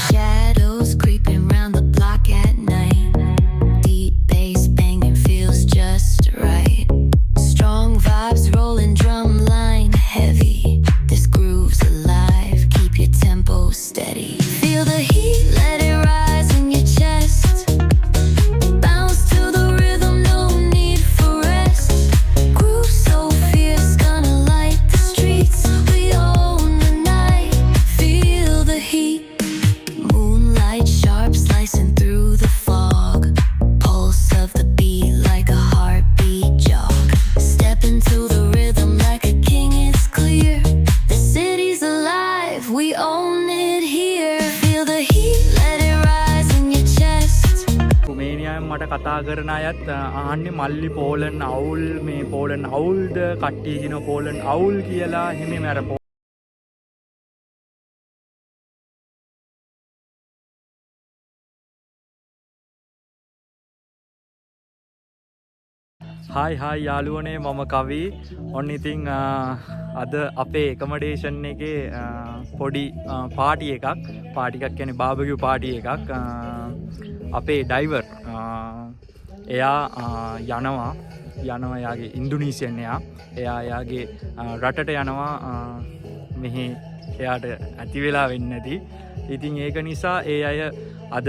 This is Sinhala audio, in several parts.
Shadows creeping round the block at night. Deep bass banging feels just right. Strong vibes rolling, drum line heavy. This groove's alive, keep your tempo steady. Feel the heat, let it rise in your chest. Bounce to the rhythm, no need for rest. Groove so fierce, gonna light the streets. We own the night, feel the heat. Moonlight sharp slicing through the fog. Pulse of the beat like a heartbeat jog. Step into the rhythm like a king, it's clear. The city's alive, we own it here. Feel the heat, let it rise in your chest. රුමේනියාවෙන් මට කතා කරන අයත් අහන්නේ මල්ලි පෝලන් අවුල් මේ පෝලන් අවුල්ද කට්ටිය කියන පෝලන් අවුල් කියලා හිමීම අර හායි යාළුවනේ මම කවි ඔන්න ඉතින් අද අපේ එකමඩේෂන් එකේ පොඩි පාටි එකක් කියන්නේ බාබකියු පාටි එකක් අපේ ඩයිවර් එයා යනවා යාගේ ඉන්දුනීසියන් එයා යාගේ රටට යනවා මෙහි එයාට ඇති වෙලා වෙන්නේ නැති. ඉතින් ඒක නිසා ඒ අය අද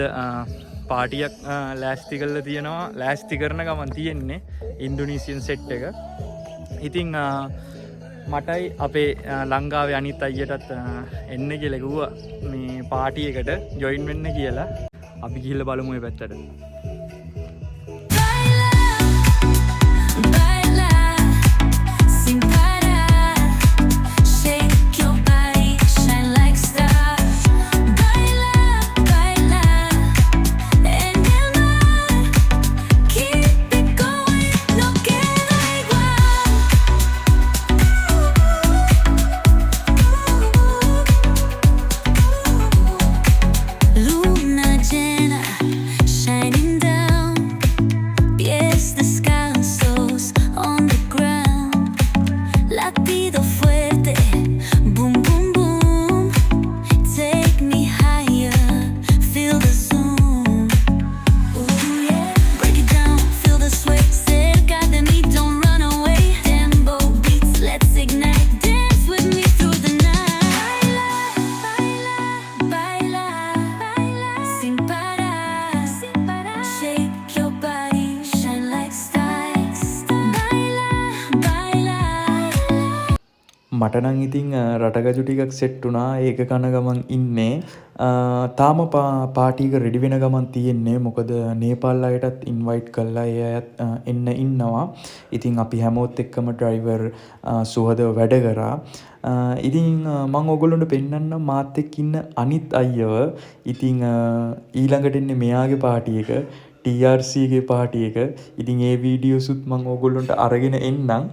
පාටියක් ලෑස්ති කරලා තියෙනවා. ලෑස්ති කරන ගමන් තියෙන්නේ ඉන්දුනීසියන් සෙට් එක. ඉතින් මටයි අපේ ලංකාවේ අනිත් අයියටත් එන්න කියලා කිව්වා මේ පාටි එකට ජොයින් වෙන්න කියලා. අපි ගිහිල්ලා බලමු මේ පැත්තට. මට නම් ඉතින් රටගජු ටිකක් සෙට් වුණා. ඒක කන ගමන් ඉන්නේ. තාම පාටි එක රෙඩි වෙන ගමන් තියෙන්නේ. මොකද නේපාල් අයටත් ඉන්වයිට් කළා. ඒ අයත් එන්න ඉන්නවා. ඉතින් අපි හැමෝත් එක්කම ඩ්‍රයිවර් සුහදව වැඩ කරා. ඉතින් මම ඔයගොල්ලන්ට පෙන්නන්න මාත් එක්ක ඉන්න අනිත් අයියව. ඉතින් ඊළඟට එන්නේ මෙයාගේ පාටි එක. TRC ගේ පාටි එක. ඉතින් ඒ වීඩියෝසුත් මම ඔයගොල්ලන්ට අරගෙන එන්නම්.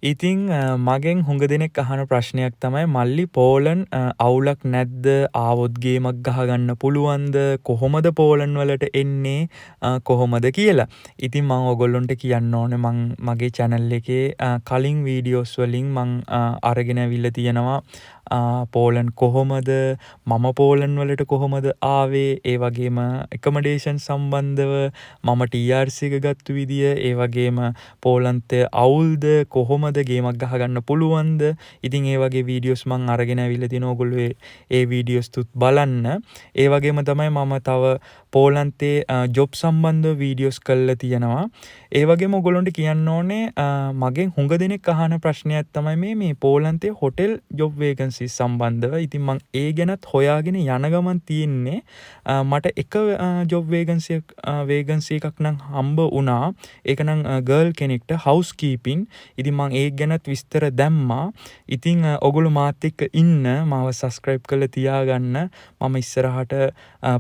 ඉතිං මගෙන් හුඟ දෙනෙක් අහන ප්‍රශ්නයක් තමයි මල්ලි පෝලන් අවුලක් නැද්ද ආවොත්ගේමක් ගහගන්න පුළුවන්ද කොහොමද පෝලන් වලට එන්නේ කොහොමද කියලා. ඉතින් මං ඔගොල්ලොන්ට කියන්න ඕන මගේ චැනල් එකේ කලින් වීඩියෝස් වලින් මං අරගෙන ඇවිල්ල තියෙනවා පෝලන් කොහොමද මම පෝලන් වලට කොහොමද ආවේ ඒ වගේම එකමඩේෂන් සම්බන්ධව මම TRC එක ගත්තු විදිය ඒ වගේම පෝලන්තය අවුල්ද කොහොමද ගේමක් ගහගන්න පුළුවන්ද. ඉතින් ඒ වගේ වීඩියෝස් මං අරගෙන ඇවිල්ලා තියෙනවා ඔයගොල්ලෝ ඒ වීඩියෝස් තුත් බලන්න. ඒ වගේම තමයි මම තව පෝලන්තේ ජොබ් සම්බන්ධව වීඩියෝස් කරලා තියෙනවා. ඒ වගේම ඔයගොල්ලන්ට කියන්න ඕනේ මගෙන් හුඟ දෙනෙක් අහන ප්‍රශ්නයක් තමයි මේ පෝලන්තේ හොටෙල් ජොබ් වේකන්සිස් සම්බන්ධව. ඉතින් මං ඒ ගැනත් හොයාගෙන යන ගමන් තියෙන්නේ මට එක ජොබ් වේකන්සි එකක් නම් හම්බ වුණා. ඒක නම් ගර්ල් කෙනෙක්ට හවුස් කීපින්. ඉතින් මං ඒක ගැනත් විස්තර දැම්මා. ඉතින් ඔගොල්ලෝ මාත් එක්ක ඉන්න මාව සබ්ස්ක්‍රයිබ් කරලා තියාගන්න. මම ඉස්සරහට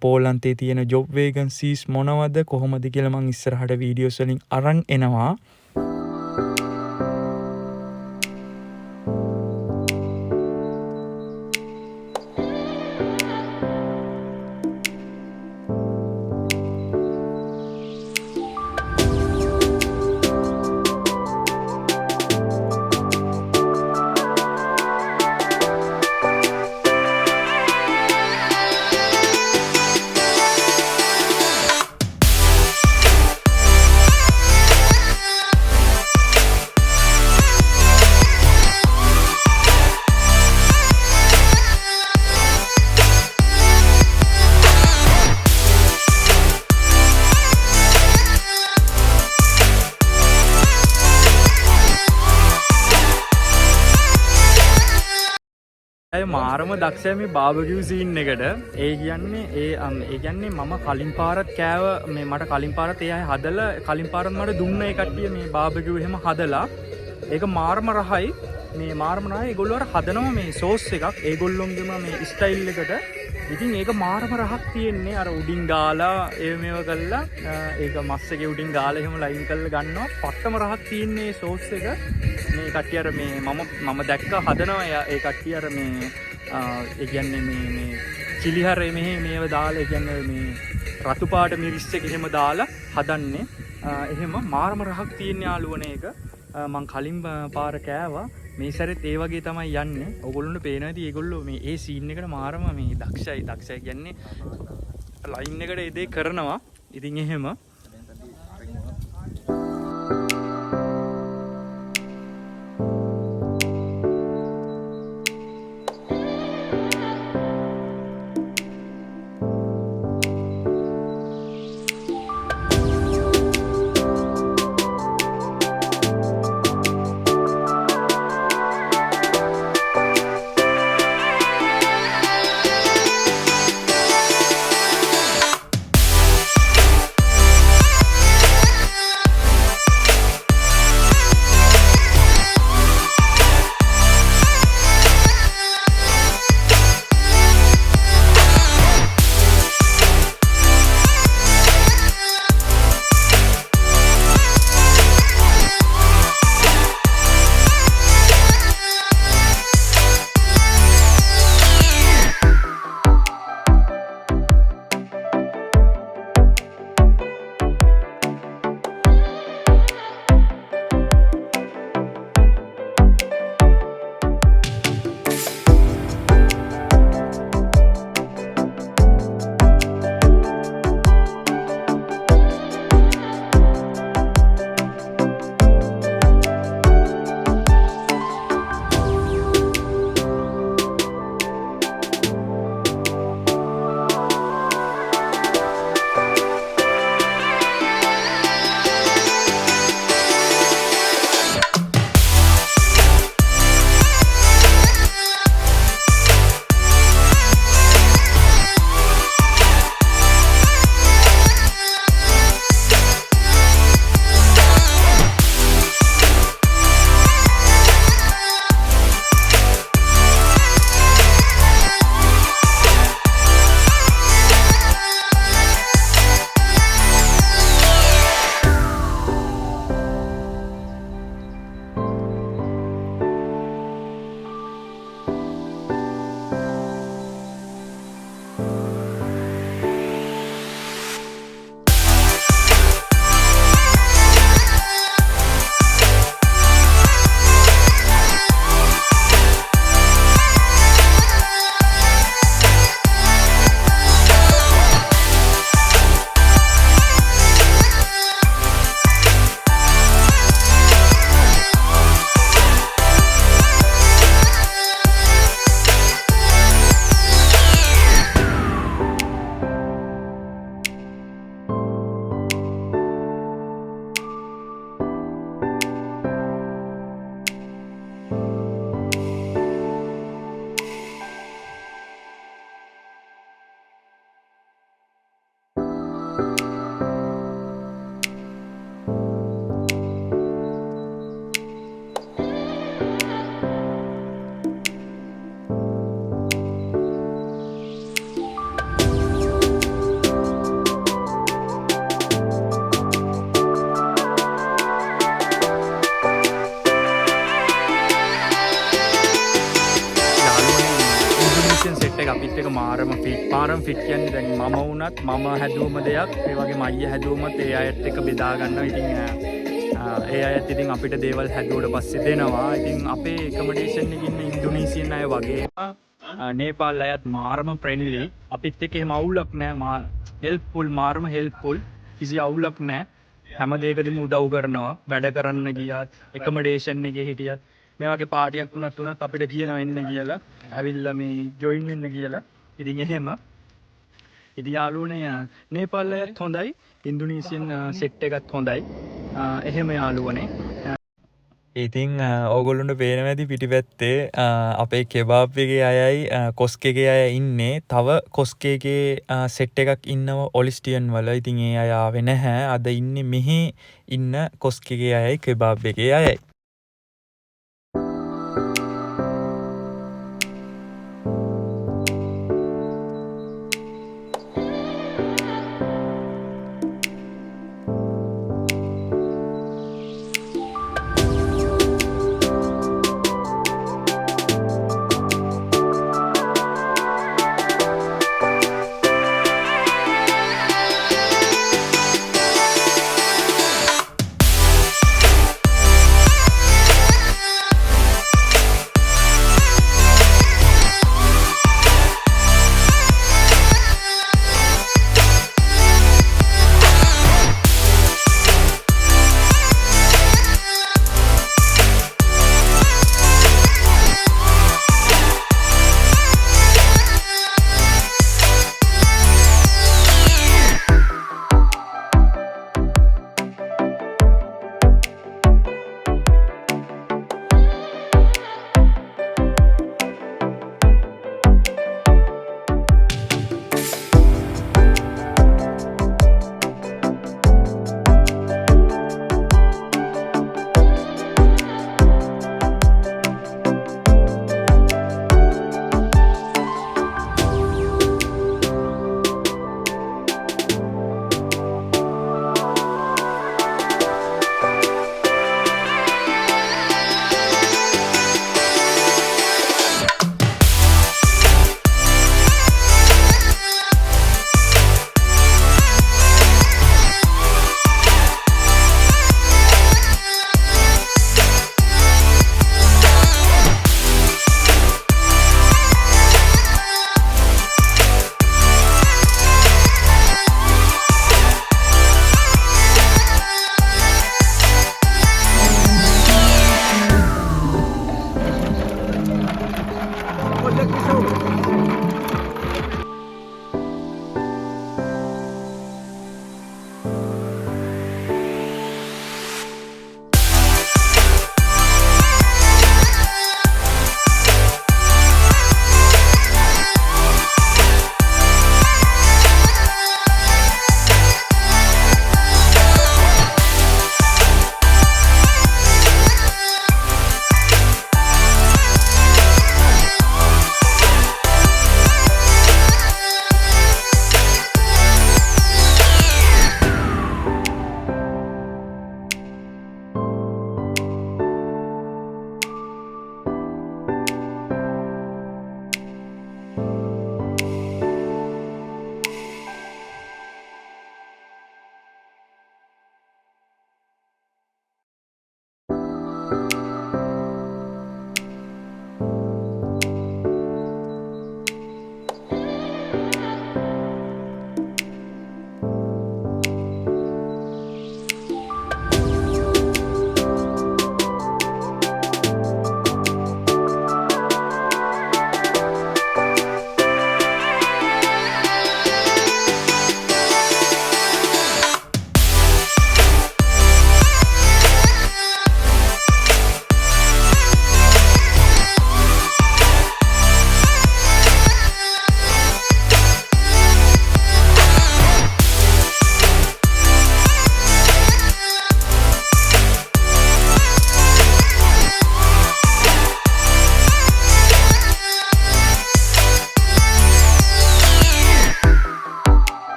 පෝලන්තේ තියෙන ජොබ් වේකන්සිස් මොනවද කොහොමද කියලා මං ඉස්සරහට වීඩියෝස් වලින් අරන් එනවා. මාරම දක්ෂය මේ බාබකිව් සීන් එකට. ඒ කියන්නේ මම කලින් පාරත් කෑව මේ මට කලින් පාරත් ඒ අය හදලා කලින් පාරත් මට දුන්න ඒ කට්ටිය මේ බාබකිව් එහෙම හදලා ඒක මාරම රහයි. මේ මාරම රහයි. ඒගොල්ලෝ අර හදනවා මේ සෝස් එකක් ඒගොල්ලොන්ගේම මේ ස්ටයිල් එකට. ඉතින් ඒක මාරම රහක් තියෙන්නේ අර උඩින් ගාලා ඒ මේව කළා ඒක මස් එකේ උඩින් ගාලා එහෙම ලයින් කරලා ගන්නවා. පට්ටම රහක් තියෙන්නේ සෝස් එක. මේ කට්ටිය අර මේ මම දැක්ක හදනවා ඒ කට්ටිය අර මේ ඒ කියන්නේ මේ චිලි හරේ මේව දාලා ඒ කියන්නේ මේ රතු පාට මිරිස් එක එහෙම දාලා හදන්නේ. එහෙම මාරම රහක් තියෙන යාළුවනේ ඒක. මං කලින් පාර කෑවා. මේ සැරෙත් ඒ වගේ තමයි යන්නේ. ඔයගොල්ලන්ට පේනවා ඇති ඒගොල්ලෝ මේ ඒ සීන් එකට මාරම මේ දක්ෂයි කියන්නේ ලයින් එකට ඒ දේ කරනවා. ඉතින් එහෙම මාරම ෆිට් කියන්නේ දැන් මම වුණත් මම හැදුවම දෙයක් ඒ වගේ මයිය හැදුවමත් ඒ අයත් එක්ක බෙදා ගන්නවා. ඉතින් ඒ අයත් ඉතින් අපිට දේවල් හැදුවට පස්සේ දෙනවා. ඉතින් අපේ එකමඩේෂන් එකේ ඉන්න ඉන්දුනීසියන් අය වගේම නේපාල් අයත් මාරම ෆ්‍රෙන්ඩ්ලි. අපිත් එක්ක එහෙම අවුලක් නැහැ. හෙල්ප්ෆුල් මාරම හෙල්ප්ෆුල්. කිසි අවුලක් නැහැ. හැම දෙයකදීම උදව් කරනවා. වැඩ කරන්න ගියත් එකමඩේෂන් එකේ හිටියත් මේ වගේ පාටියක් වුණත් අපිට කියනවා එන්න කියලා. ඇවිල්ලා මේ ජොයින් වෙන්න කියලා. ඉතින් එහෙම ඉතින් යාළුවනේ නේපාල් අයත් හොඳයි. ඉන්දුනීසියන් සෙට් එකත් හොඳයි. එහෙම යාළුවනේ. ඉතින් ඕගොල්ලොන්ට පේනවා ඇති පිටිපැත්තේ අපේ කෙබාබ් එකේ අයයි කොස්කේගේ අය ඉන්නේ. තව කොස්කේගේ සෙට් එකක් ඉන්නවා ඔලිස්ටියන් වල. ඉතින් ඒ අය ආවේ නැහැ. අද ඉන්නේ මෙහි ඉන්න කොස්කේගේ අයයි කෙබාබ් එකේ අයයි.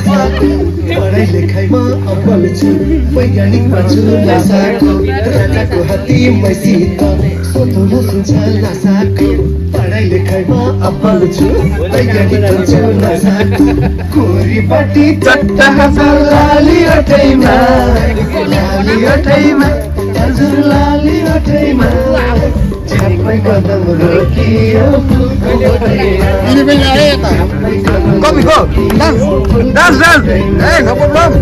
पढाइ लेखाइमा अब्बल छु वैज्ञानिकमा छु नासाको राजाको हात्ती मैसित सोध्नु सुन्छ नासाको पढाइ लेखाइमा अब्बल छु वैज्ञानिकमा छु नासाको कोरीपट्टि चट्टा हाँसा लाली अठैमा हजुर लाली अठैमा छाप्पै कदम रोकियो Go, go. Dance. Dance, dance. Hey, no problem.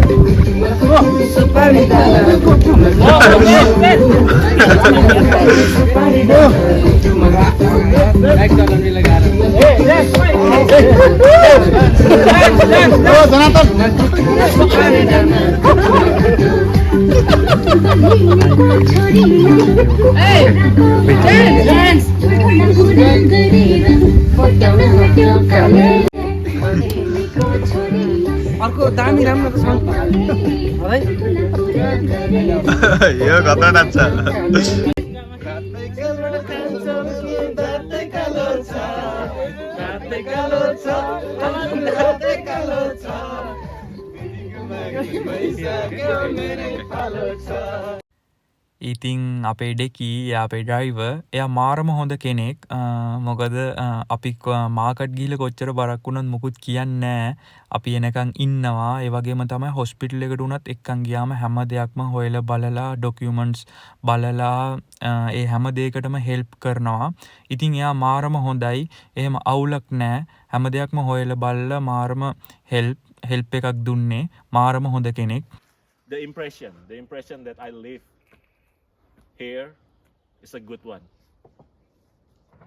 अर्को दामी राम्रो छ है यो कता नाच्छ ඉතිං අපේ ඩෙකී අපේ ඩ්‍රයිව එයා මාරම හොඳ කෙනෙක් මොකද අපි මාකට් ගිහිල්ලා කොච්චර බරක් වුණත් මුකුත් කියන්නේ අපි එනකන් ඉන්නවා ඒ වගේම තමයි හොස්පිටල් එකට උනත් එක්කන් ගියාම හැම දෙයක්ම හොයලා බලලා ඩොකියුමන්ට්ස් බලලා ඒ හැම දෙයකටම හෙල්ප් කරනවා ඉතින් එයා මාරම හොඳයි එහෙම අවුලක් නැහැ හැම දෙයක්ම හොයලා බලලා මාරම හෙල්ප් එකක් දුන්නේ මාරම හොඳ කෙනෙක් the impression that I leave here is a good one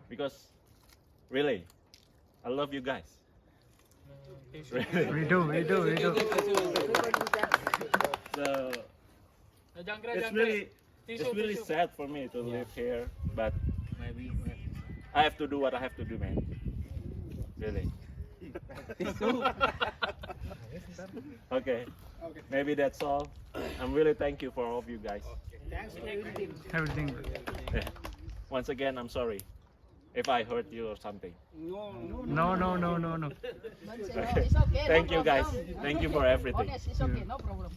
because really I love you guys. Really. We do. So it's really sad for me to live here, but I have to do what I have to do, man. Really. Okay. Maybe that's all. I'm really thank you for all of you guys. Everything. Yeah. Once again, I'm sorry if I hurt you or something. No. Okay. Thank you guys. Thank you for everything. It's okay, no problem.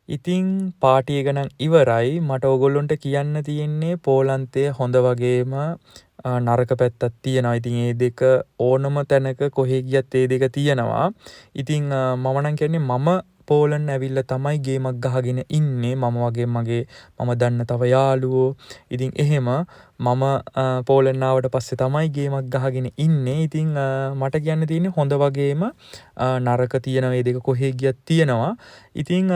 ඉතිං පාටිය ගණන් ඉවරයි මට ඔගොල්ලොන්ට කියන්න තියෙන්නේ පෝලන්තය හොඳ වගේම නරක පැත්තත් තියෙනවා ඉතින් ඒ දෙක ඕනම තැනක කොහේ ගියත් ඒ දෙක තියෙනවා ඉතින් මම නම් කියන්නේ මම පෝලන් ඇවිල්ලා තමයි ගේමක් ගහගෙන ඉන්නේ මම වගේ මගේ මම දන්න තව යාළුවෝ ඉතින් එහෙම මම පෝලන් ආවට පස්සේ තමයි ගේමක් ගහගෙන ඉන්නේ ඉතින් මට කියන්න තියෙන්නේ හොඳ වගේම නරක තියෙන මේ දෙක කොහේ ගියත් තියෙනවා ඉතින්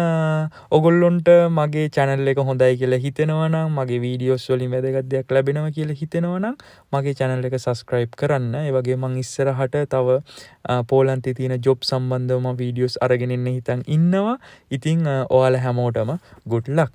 ඔගොල්ලොන්ට මගේ channel එක හොඳයි කියලා හිතෙනවා නම් මගේ videos වලින් වැදගත් දෙයක් ලැබෙනවා කියලා හිතෙනවා නම් මගේ channel එක subscribe කරන්න ඒ වගේම මම ඉස්සරහට තව පෝලන්තේ තියෙන job සම්බන්ධව මම videos අරගෙන ඉන්න හිතන් ඉන්නවා ඉතින් ඔයාලා හැමෝටම good luck